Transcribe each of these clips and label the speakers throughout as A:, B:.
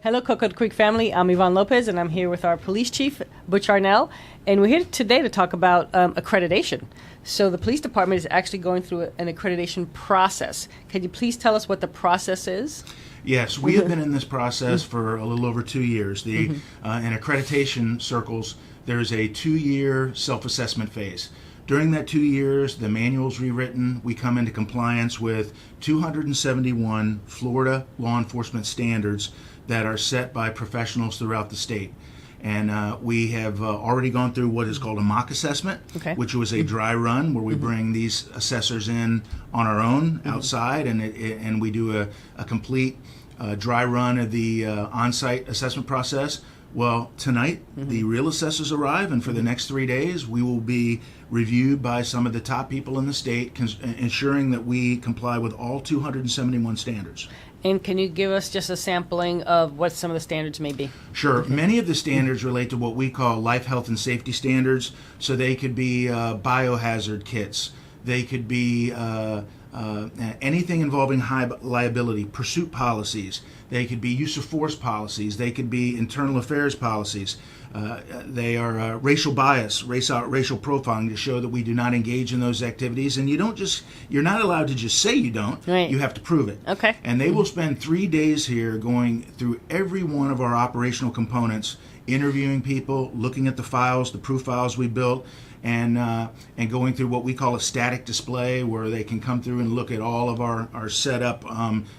A: Hello, Coconut Creek family. I'm Yvonne Lopez, and I'm here with our police chief, Butch Arenal, and we're here today to talk about accreditation. So the police department is actually going through an accreditation process. Can you please tell us what the process is?
B: Yes, we have been in this process for a little over 2 years. In accreditation circles, there's a 2-year self-assessment phase. During that 2 years, the manual's rewritten. We come into compliance with 271 Florida law enforcement standards that are set by professionals throughout the state. And we have already gone through what is called a mock assessment, which was a dry run where we bring these assessors in on our own outside, and we do a complete dry run of the on-site assessment process. Well, tonight the real assessors arrive, and for the next 3 days we will be reviewed by some of the top people in the state, ensuring that we comply with all 271 standards.
A: And can you give us just a sampling of what some of the standards may be?
B: Sure. Many of the standards relate to what we call life, health, and safety standards. So they could be biohazard kits. They could be anything involving high liability, pursuit policies. They could be use of force policies. They could be internal affairs policies. They are racial bias, racial profiling, to show that we do not engage in those activities. And you're not allowed to just say you don't.
A: Right.
B: You have to prove it.
A: Okay.
B: And they will spend 3 days here going through every one of our operational components, interviewing people, looking at the files, the proof files we built, and going through what we call a static display, where they can come through and look at all of our setup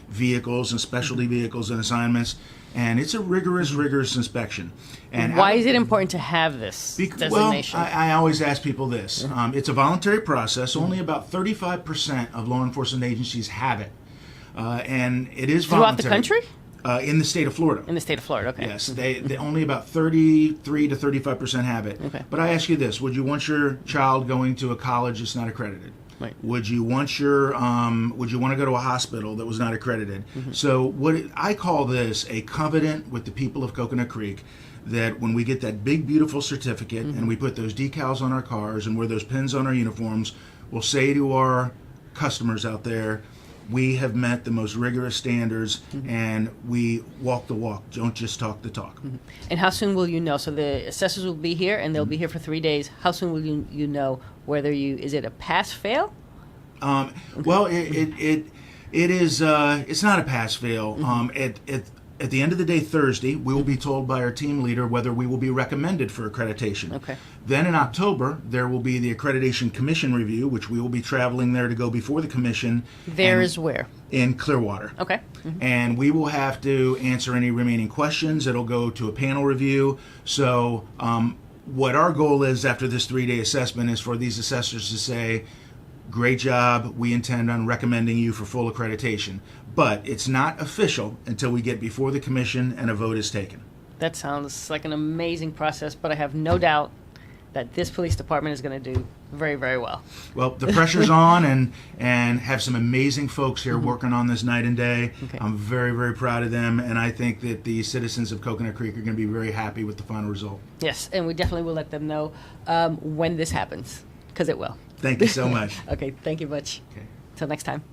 B: vehicles and specialty vehicles and assignments. And it's a rigorous inspection. And
A: why is it important to have this designation?
B: Well, I always ask people this. It's a voluntary process. Only about 35% of law enforcement agencies have it. And it is voluntary.
A: Throughout the country?
B: In the state of Florida.
A: In the state of Florida, okay.
B: Yes, they only about 33 to 35% have it.
A: Okay.
B: But I ask you this: would you want your child going to a college that's not accredited?
A: Right.
B: Would you want would you want to go to a hospital that was not accredited? So I call this a covenant with the people of Coconut Creek, that when we get that big beautiful certificate and we put those decals on our cars and wear those pins on our uniforms, we'll say to our customers out there, we have met the most rigorous standards, and we walk the walk, don't just talk the talk.
A: And how soon will you know? So the assessors will be here, and they'll be here for 3 days. How soon will you know whether is it a pass-fail?
B: Well, it is. It's not a pass-fail. At the end of the day, Thursday, we will be told by our team leader whether we will be recommended for accreditation.
A: Okay.
B: Then in October, there will be the Accreditation Commission review, which we will be traveling there to go before the commission.
A: There is where?
B: In Clearwater.
A: Okay.
B: And we will have to answer any remaining questions. It'll go to a panel review. So what our goal is after this 3-day assessment is for these assessors to say, great job, we intend on recommending you for full accreditation. But it's not official until we get before the commission and a vote is taken.
A: That sounds like an amazing process, but I have no doubt that this police department is going to do very, very well.
B: Well, the pressure's on, and have some amazing folks here working on this night and day.
A: Okay.
B: I'm very, very proud of them, and I think that the citizens of Coconut Creek are going to be very happy with the final result.
A: Yes, and we definitely will let them know when this happens, because it will.
B: Thank you so much.
A: Okay, thank you, Butch.
B: Okay.
A: Till next time.